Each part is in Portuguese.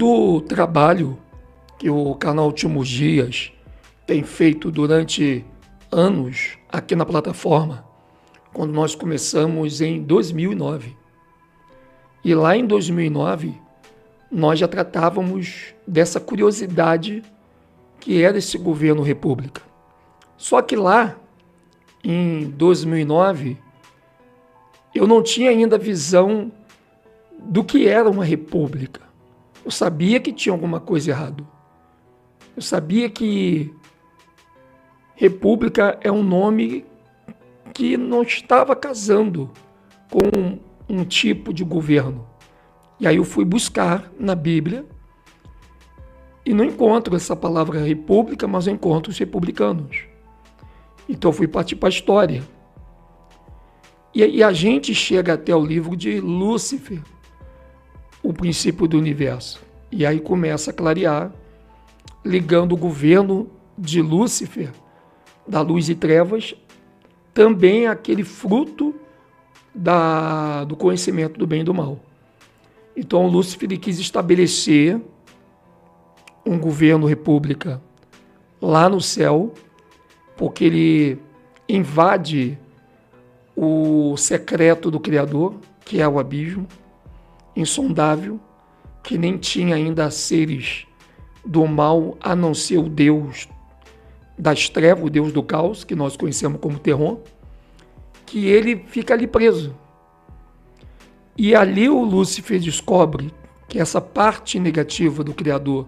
todo o trabalho que o canal Últimos Dias tem feito durante anos aqui na plataforma, quando nós começamos em 2009. E lá em 2009, nós já tratávamos dessa curiosidade que era esse governo república. Só que lá, em 2009, eu não tinha ainda visão do que era uma república. Eu sabia que tinha alguma coisa errada. Eu sabia que república é um nome que não estava casando com um tipo de governo. E aí eu fui buscar na Bíblia e não encontro essa palavra república, mas eu encontro os republicanos. Então eu fui partir para a história. E a gente chega até o livro de Lúcifer, o princípio do universo. E aí começa a clarear, ligando o governo de Lúcifer, da luz e trevas, também àquele fruto do conhecimento do bem e do mal. Então Lúcifer ele quis estabelecer um governo república lá no céu, porque ele invade o secreto do Criador, que é o abismo insondável, que nem tinha ainda seres do mal, a não ser o Deus das trevas, o Deus do caos, que nós conhecemos como Terron, que ele fica ali preso. E ali o Lúcifer descobre que essa parte negativa do Criador,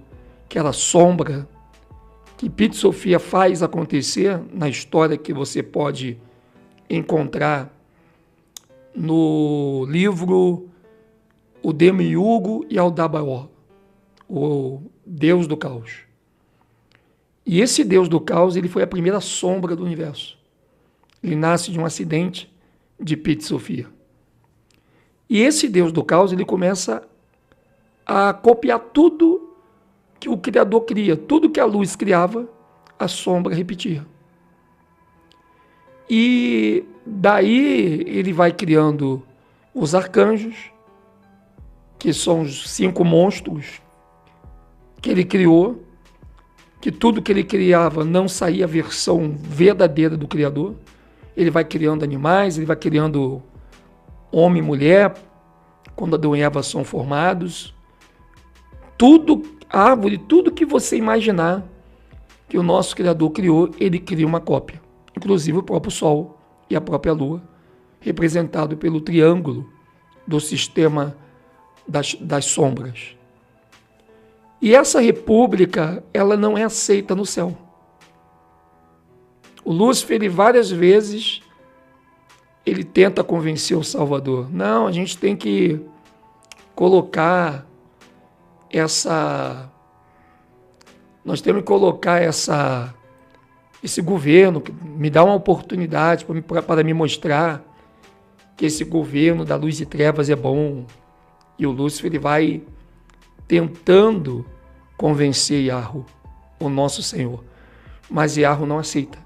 que era a sombra, que Pete Sofia faz acontecer na história que você pode encontrar no livro O Demiurgo e Aldabaoth, o Deus do Caos. E esse Deus do Caos ele foi a primeira sombra do universo. Ele nasce de um acidente de Pete Sofia. E esse Deus do Caos ele começa a copiar tudo que o Criador cria. Tudo que a luz criava, a sombra repetia. E daí ele vai criando os arcanjos, que são os 5 monstros que ele criou, que tudo que ele criava não saía a versão verdadeira do Criador. Ele vai criando animais, ele vai criando homem e mulher, quando Adão e Eva são formados. Tudo, árvore, tudo que você imaginar que o nosso Criador criou, ele cria uma cópia. Inclusive o próprio Sol e a própria Lua, representado pelo triângulo do sistema das sombras. E essa república, ela não é aceita no céu. O Lúcifer, ele, várias vezes, ele tenta convencer o Salvador. Não, a gente tem que colocar nós temos que colocar esse governo, me dá uma oportunidade para me mostrar que esse governo da luz e trevas é bom. E o Lúcifer ele vai tentando convencer Yahweh, o nosso Senhor. Mas Yahweh não aceita.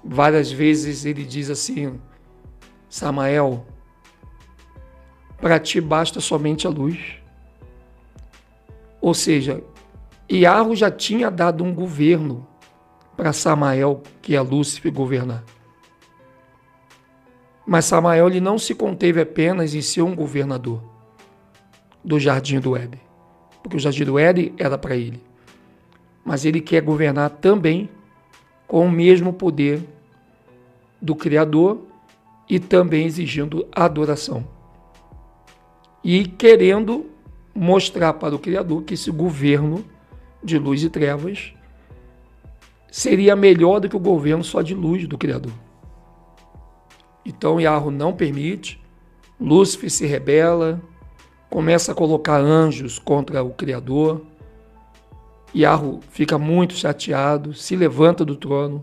Várias vezes ele diz assim: Samael, para ti basta somente a luz. Ou seja, Yahweh já tinha dado um governo para Samael, que é Lúcifer, governar. Mas Samael ele não se conteve apenas em ser um governador do Jardim do Éden, porque o Jardim do Éden era para ele. Mas ele quer governar também com o mesmo poder do Criador e também exigindo adoração. E querendo mostrar para o Criador que esse governo de luz e trevas seria melhor do que o governo só de luz do Criador. Então Yahweh não permite, Lúcifer se rebela, começa a colocar anjos contra o Criador. Yahweh fica muito chateado, se levanta do trono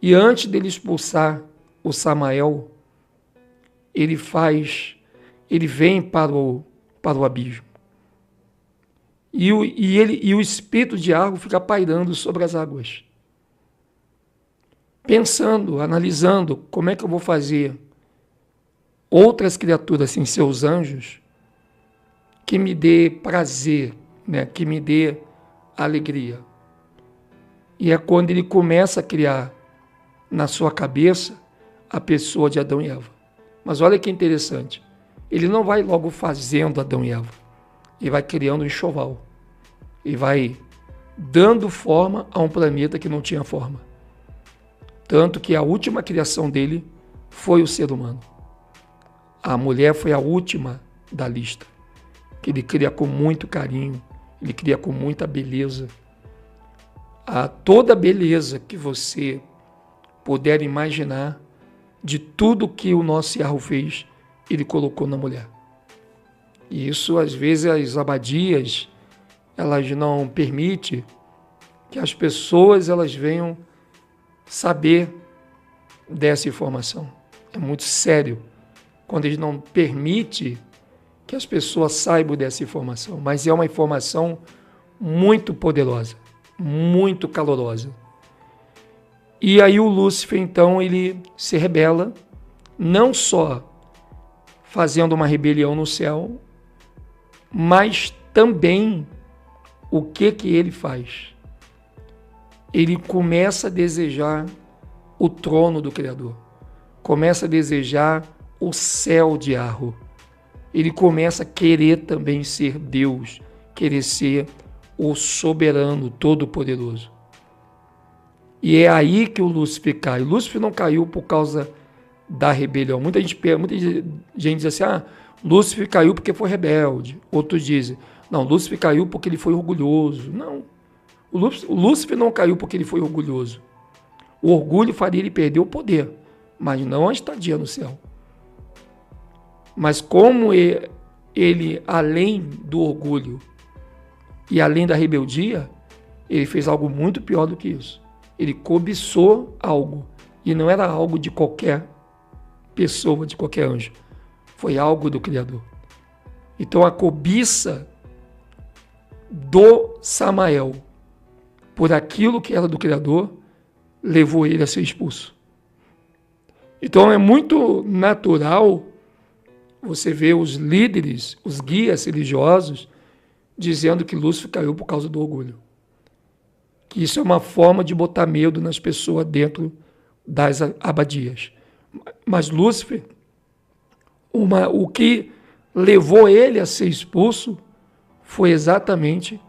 e antes dele expulsar o Samael, ele vem para o abismo. E o espírito de Yahweh fica pairando sobre as águas, pensando, analisando como é que eu vou fazer outras criaturas, assim, seus anjos, que me dê prazer, né? Que me dê alegria. E é quando ele começa a criar na sua cabeça a pessoa de Adão e Eva. Mas olha que interessante, ele não vai logo fazendo Adão e Eva, ele vai criando um enxoval, ele vai dando forma a um planeta que não tinha forma. Tanto que a última criação dele foi o ser humano. A mulher foi a última da lista, que ele cria com muito carinho, ele cria com muita beleza. Toda a beleza que você puder imaginar de tudo que o nosso Yahweh fez, ele colocou na mulher. E isso, às vezes, as abadias, elas não permitem que as pessoas elas venham saber dessa informação. É muito sério quando eles não permitem que as pessoas saibam dessa informação, mas é uma informação muito poderosa, muito calorosa. E aí o Lúcifer, então, ele se rebela, não só fazendo uma rebelião no céu, mas também o que ele faz? Ele começa a desejar o trono do Criador, começa a desejar o céu de Arro. Ele começa a querer também ser Deus, querer ser o soberano, todo-poderoso. E é aí que o Lúcifer cai. O Lúcifer não caiu por causa da rebelião. Muita gente diz assim, Lúcifer caiu porque foi rebelde. Outros dizem, não, Lúcifer caiu porque ele foi orgulhoso. Não, o Lúcifer não caiu porque ele foi orgulhoso. O orgulho faria ele perder o poder, mas não a estadia no céu. Mas como ele, além do orgulho e além da rebeldia, ele fez algo muito pior do que isso. Ele cobiçou algo, e não era algo de qualquer pessoa, de qualquer anjo. Foi algo do Criador. Então a cobiça do Samael por aquilo que era do Criador levou ele a ser expulso. Então é muito natural você ver os líderes, os guias religiosos, dizendo que Lúcifer caiu por causa do orgulho. Que isso é uma forma de botar medo nas pessoas dentro das abadias. Mas Lúcifer, o que levou ele a ser expulso foi exatamente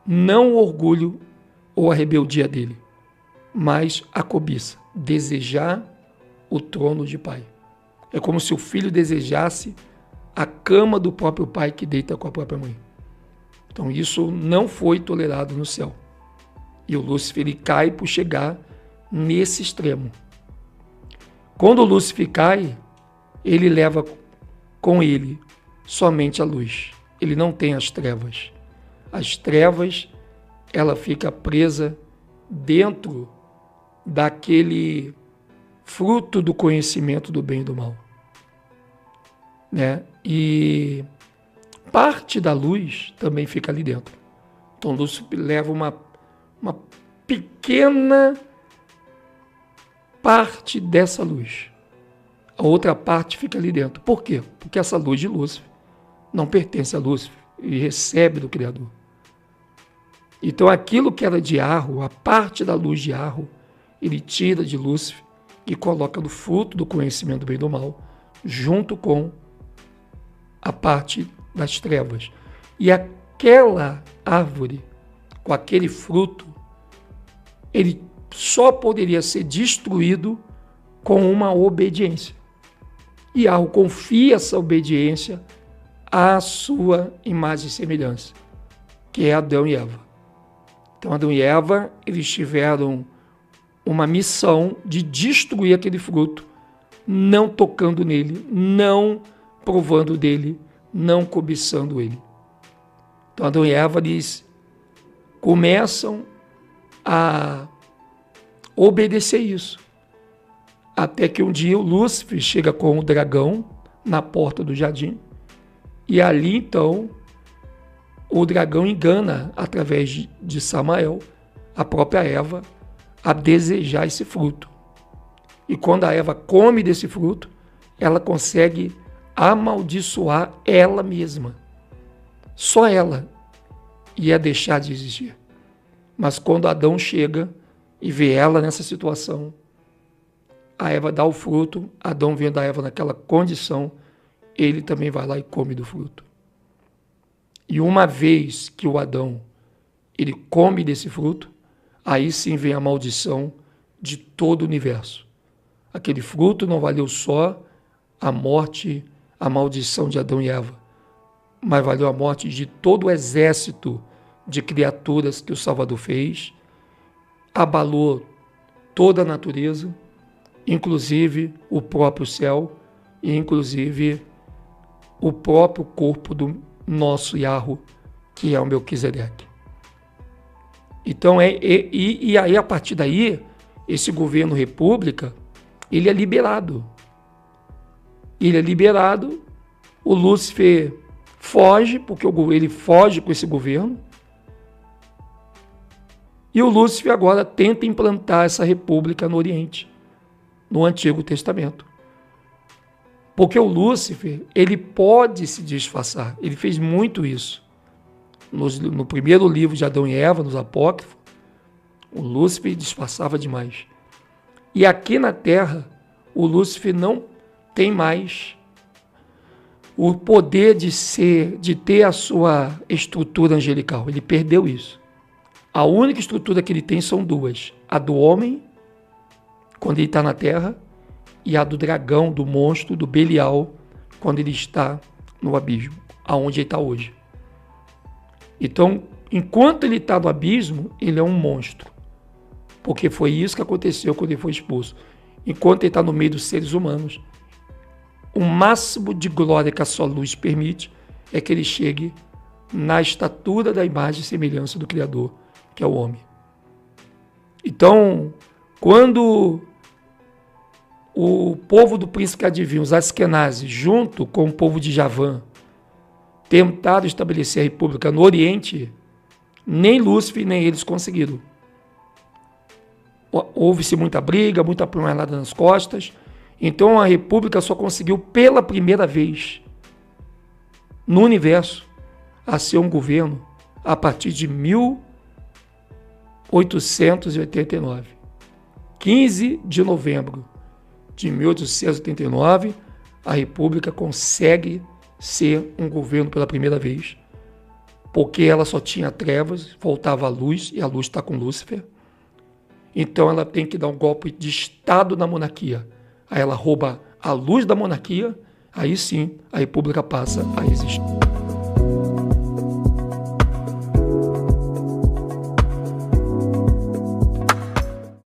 não o orgulho ou a rebeldia dele, mas a cobiça, desejar o trono de pai. É como se o filho desejasse a cama do próprio pai que deita com a própria mãe. Então isso não foi tolerado no céu. E o Lúcifer ele cai por chegar nesse extremo. Quando o Lúcifer cai, ele leva com ele somente a luz. Ele não tem as trevas. As trevas, ela fica presa dentro daquele fruto do conhecimento do bem e do mal. Né? E parte da luz também fica ali dentro. Então Lúcifer leva uma pequena parte dessa luz. A outra parte fica ali dentro. Por quê? Porque essa luz de Lúcifer não pertence a Lúcifer e recebe do Criador. Então aquilo que era de Arro, a parte da luz de Arro, ele tira de Lúcifer e coloca no fruto do conhecimento do bem e do mal, junto com a parte das trevas. E aquela árvore, com aquele fruto, ele só poderia ser destruído com uma obediência. E Arro confia essa obediência à sua imagem e semelhança, que é Adão e Eva. Então Adão e Eva, eles tiveram uma missão de destruir aquele fruto, não tocando nele, não provando dele, não cobiçando ele. Então Adão e Eva, eles começam a obedecer isso. Até que um dia o Lúcifer chega com o dragão na porta do jardim e ali então o dragão engana através de Samael a própria Eva a desejar esse fruto. E quando a Eva come desse fruto, ela consegue amaldiçoar ela mesma. só ela ia deixar de existir. Mas quando Adão chega e vê ela nessa situação, a Eva dá o fruto, Adão vendo a Eva naquela condição, ele também vai lá e come do fruto. E uma vez que o Adão, ele come desse fruto, aí sim vem a maldição de todo o universo. Aquele fruto não valeu só a morte, a maldição de Adão e Eva, mas valeu a morte de todo o exército de criaturas que o Salvador fez, abalou toda a natureza, inclusive o próprio céu e inclusive o próprio corpo do nosso Yahweh, que é o Melquisedeque. Então, e aí, a partir daí, esse governo república, ele é liberado. Ele é liberado, o Lúcifer foge, porque ele foge com esse governo, e o Lúcifer agora tenta implantar essa república no Oriente, no Antigo Testamento. Porque o Lúcifer, ele pode se disfarçar, ele fez muito isso. No primeiro livro de Adão e Eva, nos Apócrifos, o Lúcifer disfarçava demais. E aqui na Terra, o Lúcifer não tem mais o poder de ter a sua estrutura angelical. Ele perdeu isso. A única estrutura que ele tem são duas. A do homem, quando ele está na Terra, e a do dragão, do monstro, do Belial, quando ele está no abismo, aonde ele está hoje. Então, enquanto ele está no abismo, ele é um monstro. Porque foi isso que aconteceu quando ele foi expulso. Enquanto ele está no meio dos seres humanos, o máximo de glória que a sua luz permite é que ele chegue na estatura da imagem e semelhança do Criador, que é o homem. Então, quando o povo do príncipe adivinho, os Askenazes, junto com o povo de Javã, tentaram estabelecer a república no Oriente, nem Lúcifer nem eles conseguiram. Houve-se muita briga, muita punhalada nas costas. Então a república só conseguiu pela primeira vez no universo a ser um governo a partir de 1889. 15 de novembro de 1889, a república consegue ser um governo pela primeira vez, porque ela só tinha trevas, faltava a luz, e a luz está com Lúcifer. Então ela tem que dar um golpe de Estado na monarquia. Aí ela rouba a luz da monarquia, aí sim a república passa a existir.